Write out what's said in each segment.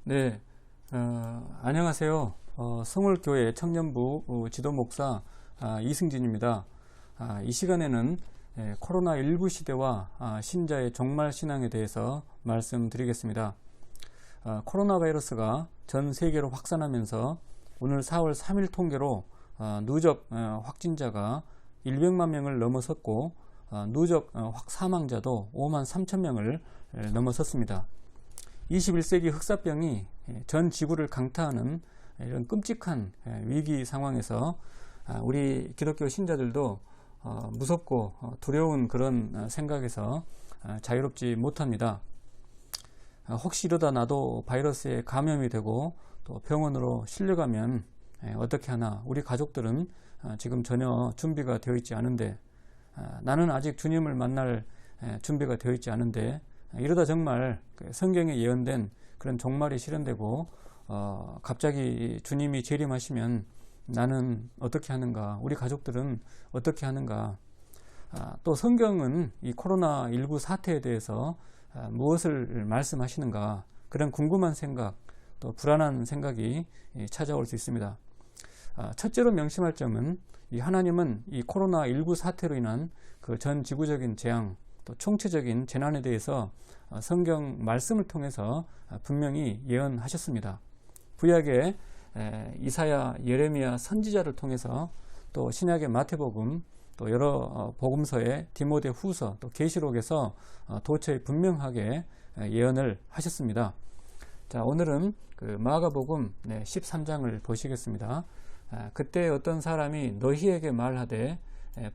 네, 안녕하세요. 성월교회 청년부 지도목사 이승진입니다. 이 시간에는 코로나19 시대와 신자의 종말 신앙에 대해서 말씀드리겠습니다. 코로나 바이러스가 전 세계로 확산하면서 오늘 4월 3일 통계로 누적 확진자가 100만 명을 넘어섰고 누적 사망자도 5만 3천 명을 넘어섰습니다. 21세기 흑사병이 전 지구를 강타하는 이런 끔찍한 위기 상황에서 우리 기독교 신자들도 무섭고 두려운 그런 생각에서 자유롭지 못합니다. 혹시 이러다 나도 바이러스에 감염이 되고 또 병원으로 실려가면 어떻게 하나, 우리 가족들은 지금 전혀 준비가 되어 있지 않은데, 나는 아직 주님을 만날 준비가 되어 있지 않은데, 이러다 정말 성경에 예언된 그런 종말이 실현되고 갑자기 주님이 재림하시면 나는 어떻게 하는가, 우리 가족들은 어떻게 하는가. 또 성경은 이 코로나19 사태에 대해서 무엇을 말씀하시는가, 그런 궁금한 생각, 또 불안한 생각이 찾아올 수 있습니다. 첫째로 명심할 점은 이 하나님은 이 코로나19 사태로 인한 그 전 지구적인 재앙, 또 총체적인 재난에 대해서 성경 말씀을 통해서 분명히 예언하셨습니다. 구약의 이사야, 예레미야 선지자를 통해서, 또 신약의 마태복음, 또 여러 복음서의 디모데 후서, 또 계시록에서 도처에 분명하게 예언을 하셨습니다. 자, 오늘은 그 마가복음 13장을 보시겠습니다. 그때 어떤 사람이 너희에게 말하되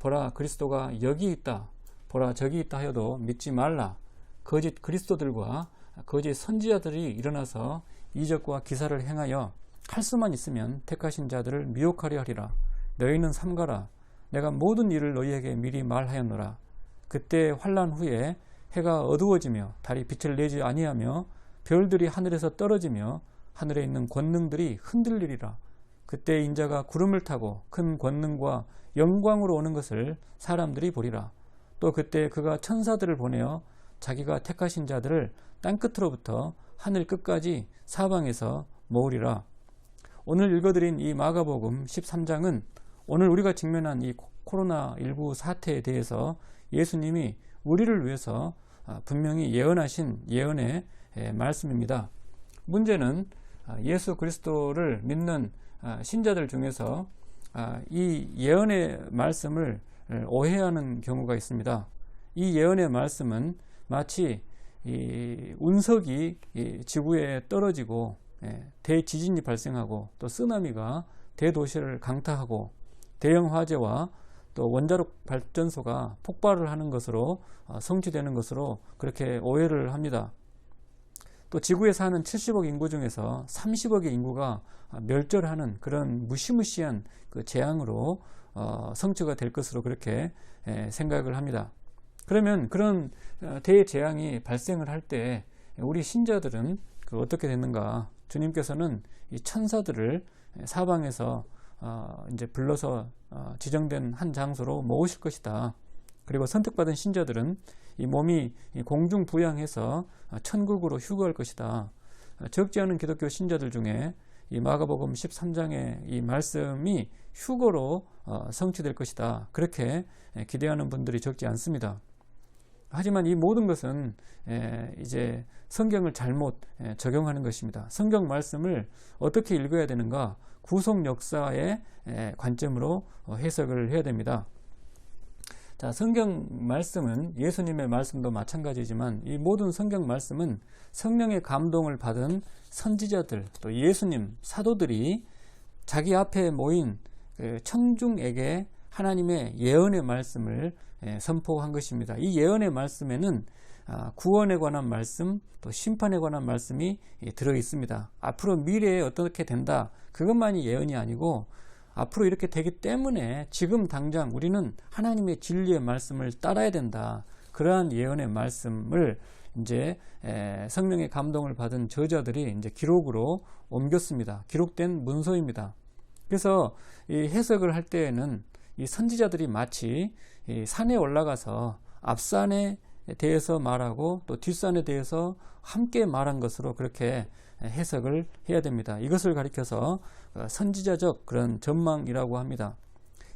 보라, 그리스도가 여기 있다, 보라 저기 있다 하여도 믿지 말라. 거짓 그리스도들과 거짓 선지자들이 일어나서 이적과 기사를 행하여 할 수만 있으면 택하신 자들을 미혹하려 하리라. 너희는 삼가라. 내가 모든 일을 너희에게 미리 말하였노라. 그때 환난 후에 해가 어두워지며 달이 빛을 내지 아니하며 별들이 하늘에서 떨어지며 하늘에 있는 권능들이 흔들리리라. 그때 인자가 구름을 타고 큰 권능과 영광으로 오는 것을 사람들이 보리라. 또 그때 그가 천사들을 보내어 자기가 택하신 자들을 땅끝으로부터 하늘 끝까지 사방에서 모으리라. 오늘 읽어드린 이 마가복음 13장은 오늘 우리가 직면한 이 코로나19 사태에 대해서 예수님이 우리를 위해서 분명히 예언하신 예언의 말씀입니다. 문제는 예수 그리스도를 믿는 신자들 중에서 이 예언의 말씀을 오해하는 경우가 있습니다. 이 예언의 말씀은 마치 이 운석이 지구에 떨어지고 대지진이 발생하고 또 쓰나미가 대도시를 강타하고 대형 화재와 또 원자력 발전소가 폭발을 하는 것으로 성취되는 것으로 그렇게 오해를 합니다. 또 지구에 사는 70억 인구 중에서 30억의 인구가 멸절하는 그런 무시무시한 그 재앙으로 성취가 될 것으로 그렇게 생각을 합니다. 그러면 그런 대재앙이 발생을 할 때 우리 신자들은 어떻게 됐는가? 주님께서는 이 천사들을 사방에서 이제 불러서 지정된 한 장소로 모으실 것이다. 그리고 선택받은 신자들은 이 몸이 공중 부양해서 천국으로 휴거할 것이다. 적지 않은 기독교 신자들 중에 이 마가복음 13장의 이 말씀이 휴거로 성취될 것이다. 그렇게 기대하는 분들이 적지 않습니다. 하지만 이 모든 것은 이제 성경을 잘못 적용하는 것입니다. 성경 말씀을 어떻게 읽어야 되는가? 구속 역사의 관점으로 해석을 해야 됩니다. 자, 성경 말씀은 예수님의 말씀도 마찬가지지만 이 모든 성경 말씀은 성령의 감동을 받은 선지자들, 또 예수님, 사도들이 자기 앞에 모인 청중에게 하나님의 예언의 말씀을 선포한 것입니다. 이 예언의 말씀에는 구원에 관한 말씀, 또 심판에 관한 말씀이 들어 있습니다. 앞으로 미래에 어떻게 된다, 그것만이 예언이 아니고 앞으로 이렇게 되기 때문에 지금 당장 우리는 하나님의 진리의 말씀을 따라야 된다. 그러한 예언의 말씀을 이제 성령의 감동을 받은 저자들이 이제 기록으로 옮겼습니다. 기록된 문서입니다. 그래서 이 해석을 할 때에는 이 선지자들이 마치 이 산에 올라가서 앞산에 대해서 말하고 또 뒷산에 대해서 함께 말한 것으로 그렇게 해석을 해야 됩니다. 이것을 가리켜서 선지자적 그런 전망이라고 합니다.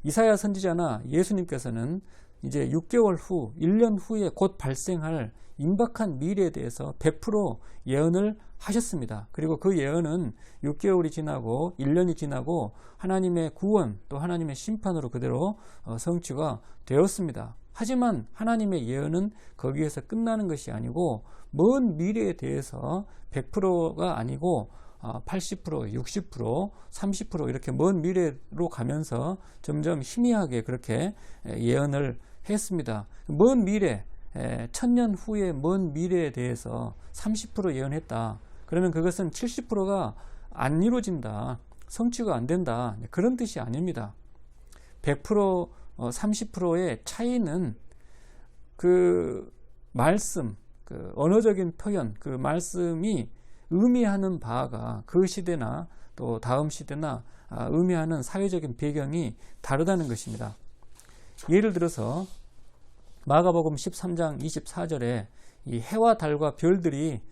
이사야 선지자나 예수님께서는 이제 6개월 후, 1년 후에 곧 발생할 임박한 미래에 대해서 100% 예언을 하셨습니다. 그리고 그 예언은 6개월이 지나고 1년이 지나고 하나님의 구원 또 하나님의 심판으로 그대로 성취가 되었습니다. 하지만 하나님의 예언은 거기에서 끝나는 것이 아니고 먼 미래에 대해서 100%가 아니고 80%, 60%, 30% 이렇게 먼 미래로 가면서 점점 희미하게 그렇게 예언을 했습니다. 먼 미래, 1000년 후의 먼 미래에 대해서 30% 예언했다. 그러면 그것은 70%가 안 이루어진다. 성취가 안 된다. 그런 뜻이 아닙니다. 100%, 30%의 차이는 그 말씀, 그 언어적인 표현, 그 말씀이 의미하는 바가 그 시대나 또 다음 시대나 의미하는 사회적인 배경이 다르다는 것입니다. 예를 들어서 마가복음 13장 24절에 이 해와 달과 별들이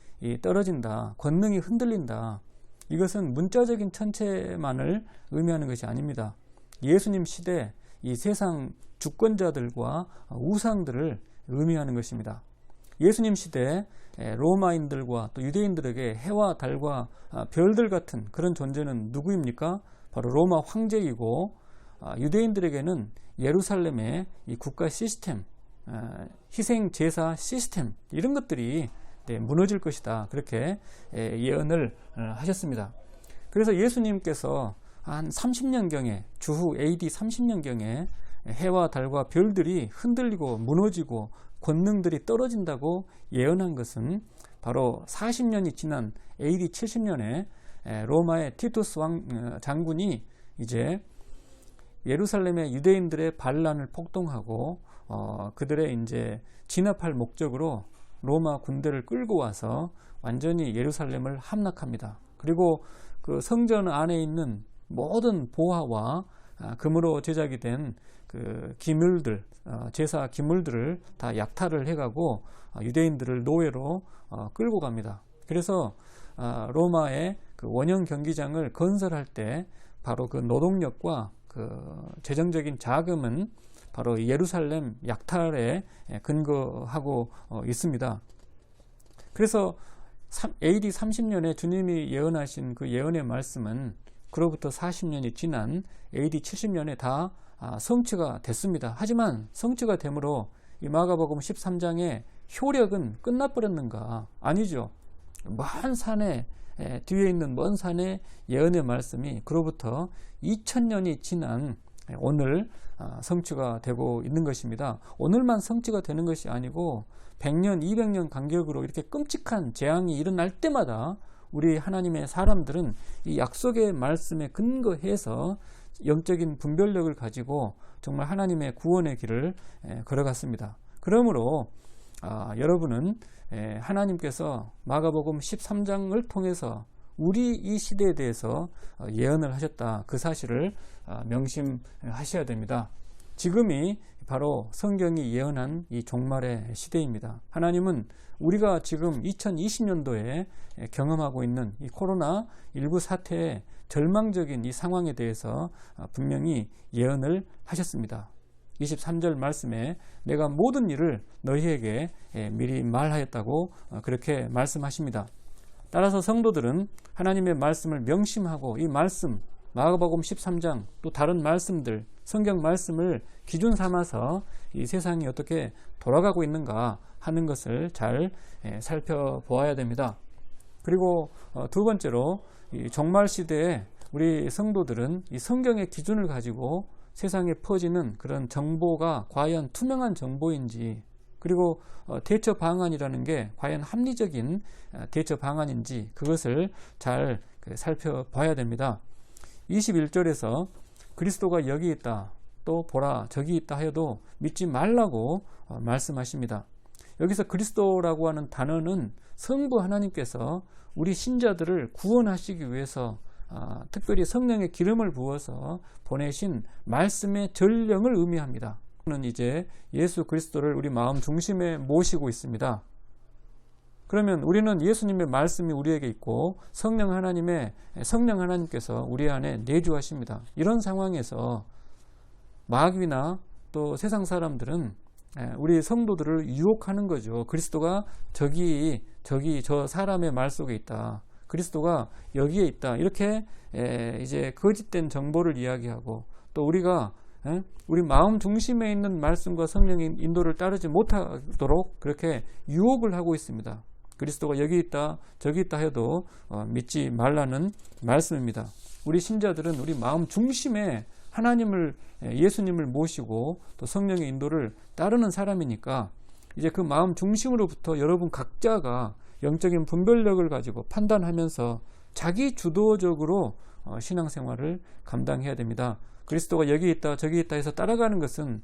떨어진다, 권능이 흔들린다. 이것은 문자적인 천체만을 의미하는 것이 아닙니다. 예수님 시대 이 세상 주권자들과 우상들을 의미하는 것입니다. 예수님 시대 로마인들과 또 유대인들에게 해와 달과 별들 같은 그런 존재는 누구입니까? 바로 로마 황제이고, 유대인들에게는 예루살렘의 이 국가 시스템, 희생 제사 시스템, 이런 것들이 무너질 것이다. 그렇게 예언을 하셨습니다. 그래서 예수님께서 한 30년경에, 주후 AD 30년경에 해와 달과 별들이 흔들리고 무너지고 권능들이 떨어진다고 예언한 것은 바로 40년이 지난 AD 70년에 로마의 티투스 장군이 이제 예루살렘의 유대인들의 반란을 폭동하고 그들의 이제 진압할 목적으로 로마 군대를 끌고 와서 완전히 예루살렘을 함락합니다. 그리고 그 성전 안에 있는 모든 보화와 금으로 제작이 된 그 기물들, 제사 기물들을 다 약탈을 해가고 유대인들을 노예로 끌고 갑니다. 그래서 로마의 그 원형 경기장을 건설할 때 바로 그 노동력과 그 재정적인 자금은 바로 예루살렘 약탈에 근거하고 있습니다. 그래서 AD 30년에 주님이 예언하신 그 예언의 말씀은 그로부터 40년이 지난 AD 70년에 다 성취가 됐습니다. 하지만 성취가 되므로 이 마가복음 13장의 효력은 끝나버렸는가? 아니죠. 먼 산에, 뒤에 있는 먼 산의 예언의 말씀이 그로부터 2000년이 지난 오늘 성취가 되고 있는 것입니다. 오늘만 성취가 되는 것이 아니고 100년, 200년 간격으로 이렇게 끔찍한 재앙이 일어날 때마다 우리 하나님의 사람들은 이 약속의 말씀에 근거해서 영적인 분별력을 가지고 정말 하나님의 구원의 길을 걸어갔습니다. 그러므로 여러분은 하나님께서 마가복음 13장을 통해서 우리 이 시대에 대해서 예언을 하셨다. 그 사실을 명심하셔야 됩니다. 지금이 바로 성경이 예언한 이 종말의 시대입니다. 하나님은 우리가 지금 2020년도에 경험하고 있는 이 코로나19 사태의 절망적인 이 상황에 대해서 분명히 예언을 하셨습니다. 23절 말씀에 내가 모든 일을 너희에게 미리 말하였다고 그렇게 말씀하십니다. 따라서 성도들은 하나님의 말씀을 명심하고 이 말씀, 마가복음 13장 또 다른 말씀들, 성경 말씀을 기준 삼아서 이 세상이 어떻게 돌아가고 있는가 하는 것을 잘 살펴보아야 됩니다. 그리고 두 번째로 이 종말 시대에 우리 성도들은 이 성경의 기준을 가지고 세상에 퍼지는 그런 정보가 과연 투명한 정보인지, 그리고 대처 방안이라는 게 과연 합리적인 대처 방안인지 그것을 잘 살펴봐야 됩니다. 21절에서 그리스도가 여기 있다, 또 보라 저기 있다 하여도 믿지 말라고 말씀하십니다. 여기서 그리스도라고 하는 단어는 성부 하나님께서 우리 신자들을 구원하시기 위해서 특별히 성령의 기름을 부어서 보내신 말씀의 전령을 의미합니다. 는 이제 예수 그리스도를 우리 마음 중심에 모시고 있습니다. 그러면 우리는 예수님의 말씀이 우리에게 있고 성령 하나님께서 우리 안에 내주하십니다. 이런 상황에서 마귀나 또 세상 사람들은 우리 성도들을 유혹하는 거죠. 그리스도가 저기 저 사람의 말 속에 있다. 그리스도가 여기에 있다. 이렇게 이제 거짓된 정보를 이야기하고, 또 우리가 우리 마음 중심에 있는 말씀과 성령의 인도를 따르지 못하도록 그렇게 유혹을 하고 있습니다. 그리스도가 여기 있다 저기 있다 해도 믿지 말라는 말씀입니다. 우리 신자들은 우리 마음 중심에 하나님을, 예수님을 모시고 또 성령의 인도를 따르는 사람이니까 이제 그 마음 중심으로부터 여러분 각자가 영적인 분별력을 가지고 판단하면서 자기 주도적으로 신앙생활을 감당해야 됩니다. 그리스도가 여기 있다 저기 있다 해서 따라가는 것은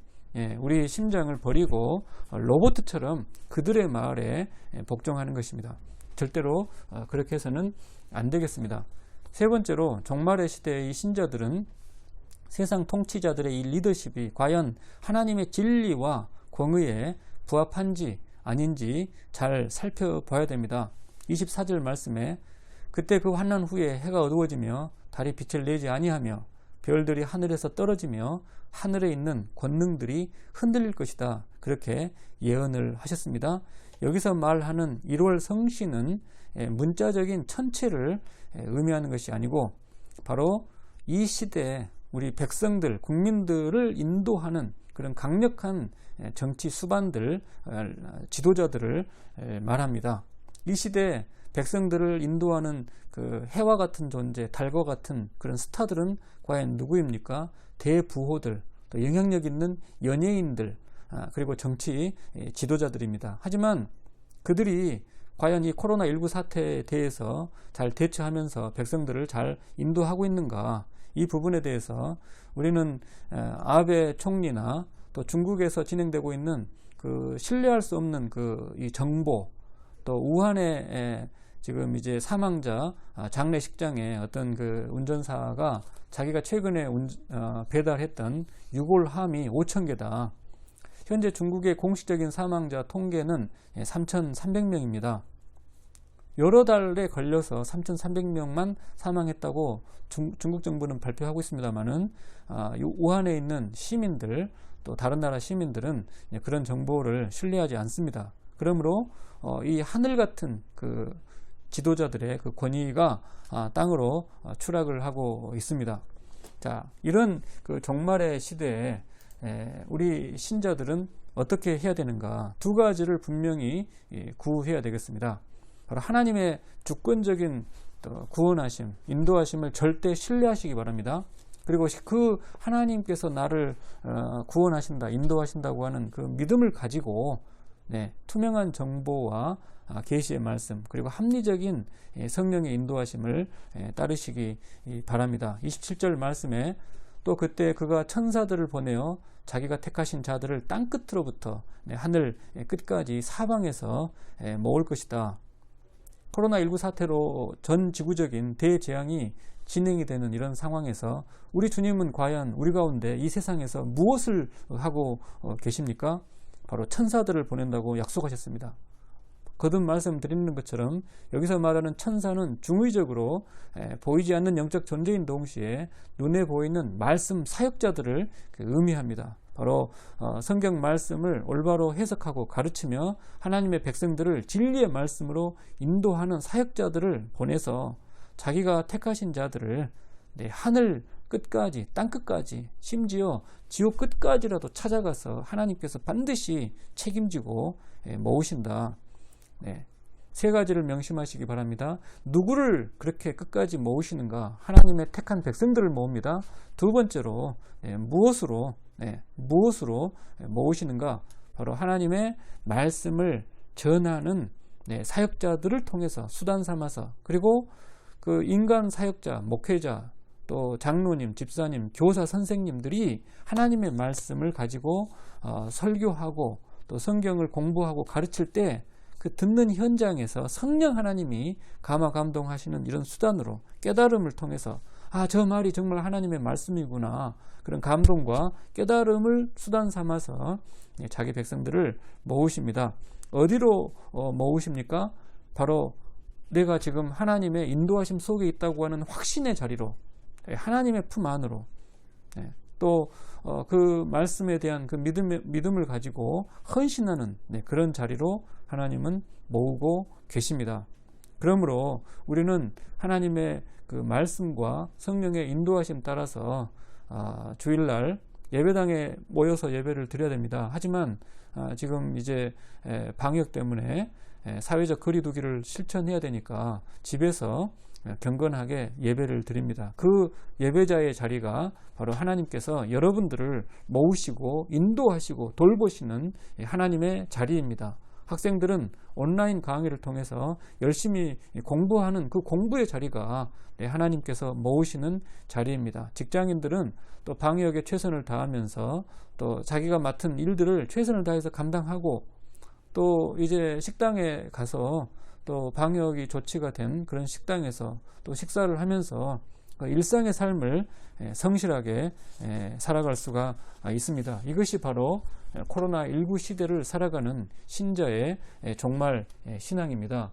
우리 심장을 버리고 로봇처럼 그들의 말에 복종하는 것입니다. 절대로 그렇게 해서는 안 되겠습니다. 세 번째로, 종말의 시대의 이 신자들은 세상 통치자들의 이 리더십이 과연 하나님의 진리와 공의에 부합한지 아닌지 잘 살펴봐야 됩니다. 24절 말씀에 그때 그 환난 후에 해가 어두워지며 달이 빛을 내지 아니하며 별들이 하늘에서 떨어지며 하늘에 있는 권능들이 흔들릴 것이다. 그렇게 예언을 하셨습니다. 여기서 말하는 1월 성신은 문자적인 천체를 의미하는 것이 아니고 바로 이 시대에 우리 백성들, 국민들을 인도하는 그런 강력한 정치 수반들, 지도자들을 말합니다. 이 시대에 백성들을 인도하는 그 해와 같은 존재, 달과 같은 그런 스타들은 과연 누구입니까? 대부호들, 또 영향력 있는 연예인들, 그리고 정치 지도자들입니다. 하지만 그들이 과연 이 코로나19 사태에 대해서 잘 대처하면서 백성들을 잘 인도하고 있는가? 이 부분에 대해서 우리는 아베 총리나 또 중국에서 진행되고 있는 그 신뢰할 수 없는 이 정보, 또 우한의 지금 이제 사망자 장례식장에 어떤 그 운전사가 자기가 최근에 배달했던 유골함이 5,000개다. 현재 중국의 공식적인 사망자 통계는 3,300명입니다. 여러 달에 걸려서 3,300명만 사망했다고 중국 정부는 발표하고 있습니다만은 우한에 있는 시민들, 또 다른 나라 시민들은 그런 정보를 신뢰하지 않습니다. 그러므로 이 하늘 같은 그 지도자들의 그 권위가 땅으로 추락을 하고 있습니다. 자, 이런 그 종말의 시대에 우리 신자들은 어떻게 해야 되는가? 두 가지를 분명히 구해야 되겠습니다. 바로 하나님의 주권적인 구원하심, 인도하심을 절대 신뢰하시기 바랍니다. 그리고 그 하나님께서 나를 구원하신다, 인도하신다고 하는 그 믿음을 가지고 투명한 정보와 계시의 말씀, 그리고 합리적인 성령의 인도하심을 따르시기 바랍니다. 27절 말씀에 또 그때 그가 천사들을 보내어 자기가 택하신 자들을 땅 끝으로부터 하늘 끝까지 사방에서 모을 것이다. 코로나19 사태로 전 지구적인 대재앙이 진행이 되는 이런 상황에서 우리 주님은 과연 우리 가운데 이 세상에서 무엇을 하고 계십니까? 바로 천사들을 보낸다고 약속하셨습니다. 거듭 말씀드리는 것처럼 여기서 말하는 천사는 중의적으로 보이지 않는 영적 존재인 동시에 눈에 보이는 말씀 사역자들을 의미합니다. 바로 성경 말씀을 올바로 해석하고 가르치며 하나님의 백성들을 진리의 말씀으로 인도하는 사역자들을 보내서 자기가 택하신 자들을 하늘 끝까지, 땅 끝까지, 심지어 지옥 끝까지라도 찾아가서 하나님께서 반드시 책임지고 모으신다. 세 가지를 명심하시기 바랍니다. 누구를 그렇게 끝까지 모으시는가? 하나님의 택한 백성들을 모읍니다. 두 번째로 무엇으로 모으시는가? 바로 하나님의 말씀을 전하는 사역자들을 통해서 수단 삼아서, 그리고 그 인간 사역자, 목회자, 또 장로님, 집사님, 교사, 선생님들이 하나님의 말씀을 가지고 설교하고 또 성경을 공부하고 가르칠 때 그 듣는 현장에서 성령 하나님이 감화 감동하시는 이런 수단으로 깨달음을 통해서 저 말이 정말 하나님의 말씀이구나, 그런 감동과 깨달음을 수단 삼아서 자기 백성들을 모으십니다. 어디로 모으십니까? 바로 내가 지금 하나님의 인도하심 속에 있다고 하는 확신의 자리로, 하나님의 품 안으로, 또 그 말씀에 대한 그 믿음을 가지고 헌신하는 그런 자리로 하나님은 모으고 계십니다. 그러므로 우리는 하나님의 그 말씀과 성령의 인도하심 따라서 주일날 예배당에 모여서 예배를 드려야 됩니다. 하지만 지금 이제 방역 때문에 사회적 거리 두기를 실천해야 되니까 집에서 경건하게 예배를 드립니다. 그 예배자의 자리가 바로 하나님께서 여러분들을 모으시고 인도하시고 돌보시는 하나님의 자리입니다. 학생들은 온라인 강의를 통해서 열심히 공부하는 그 공부의 자리가 하나님께서 모으시는 자리입니다. 직장인들은 또 방역에 최선을 다하면서 또 자기가 맡은 일들을 최선을 다해서 감당하고, 또 이제 식당에 가서 또 방역이 조치가 된 그런 식당에서 또 식사를 하면서 일상의 삶을 성실하게 살아갈 수가 있습니다. 이것이 바로 코로나19 시대를 살아가는 신자의 종말 신앙입니다.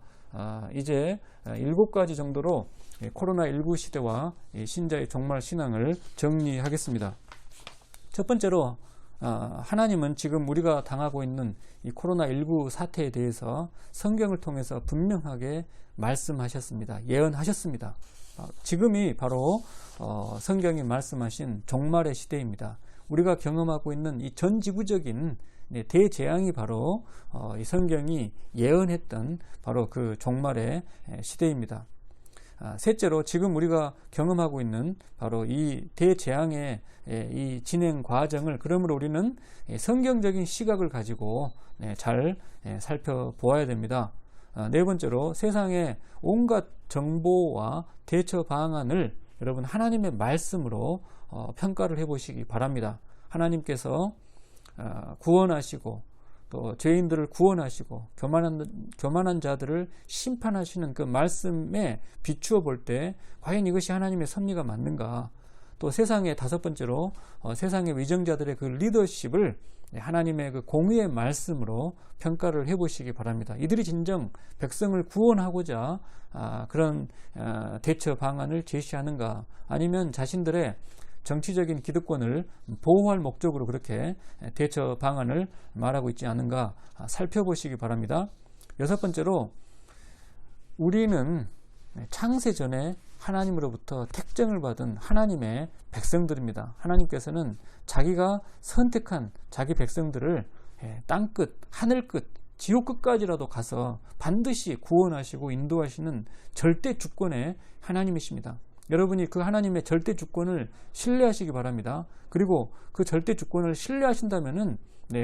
이제 7가지 정도로 코로나19 시대와 신자의 종말 신앙을 정리하겠습니다. 첫 번째로, 하나님은 지금 우리가 당하고 있는 이 코로나19 사태에 대해서 성경을 통해서 분명하게 말씀하셨습니다. 예언하셨습니다. 지금이 바로 성경이 말씀하신 종말의 시대입니다. 우리가 경험하고 있는 이 전 지구적인 대재앙이 바로 이 성경이 예언했던 바로 그 종말의 시대입니다. 셋째로, 지금 우리가 경험하고 있는 바로 이 대재앙의 이 진행 과정을, 그러므로 우리는 성경적인 시각을 가지고 잘 살펴보아야 됩니다. 네 번째로, 세상의 온갖 정보와 대처 방안을 여러분 하나님의 말씀으로 평가를 해보시기 바랍니다. 하나님께서 구원하시고 또 죄인들을 구원하시고 교만한 자들을 심판하시는 그 말씀에 비추어 볼 때 과연 이것이 하나님의 섭리가 맞는가? 또 세상의 다섯 번째로, 세상의 위정자들의 그 리더십을 하나님의 그 공의의 말씀으로 평가를 해보시기 바랍니다. 이들이 진정 백성을 구원하고자 그런 대처 방안을 제시하는가, 아니면 자신들의 정치적인 기득권을 보호할 목적으로 그렇게 대처 방안을 말하고 있지 않은가 살펴보시기 바랍니다. 여섯 번째로, 우리는 창세 전에 하나님으로부터 택정을 받은 하나님의 백성들입니다. 하나님께서는 자기가 선택한 자기 백성들을 땅끝, 하늘끝, 지옥끝까지라도 가서 반드시 구원하시고 인도하시는 절대 주권의 하나님이십니다. 여러분이 그 하나님의 절대 주권을 신뢰하시기 바랍니다. 그리고 그 절대 주권을 신뢰하신다면은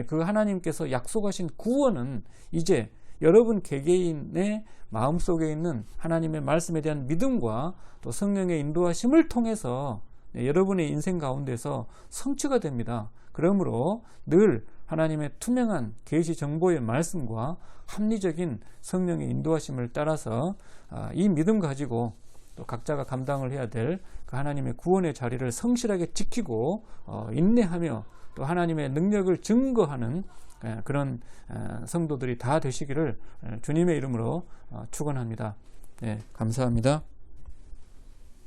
그 하나님께서 약속하신 구원은 이제 여러분 개개인의 마음속에 있는 하나님의 말씀에 대한 믿음과 또 성령의 인도하심을 통해서 여러분의 인생 가운데서 성취가 됩니다. 그러므로 늘 하나님의 투명한 계시 정보의 말씀과 합리적인 성령의 인도하심을 따라서 이 믿음 가지고 또 각자가 감당을 해야 될 그 하나님의 구원의 자리를 성실하게 지키고 인내하며 또 하나님의 능력을 증거하는 그런 성도들이 다 되시기를 주님의 이름으로 축원합니다. 감사합니다.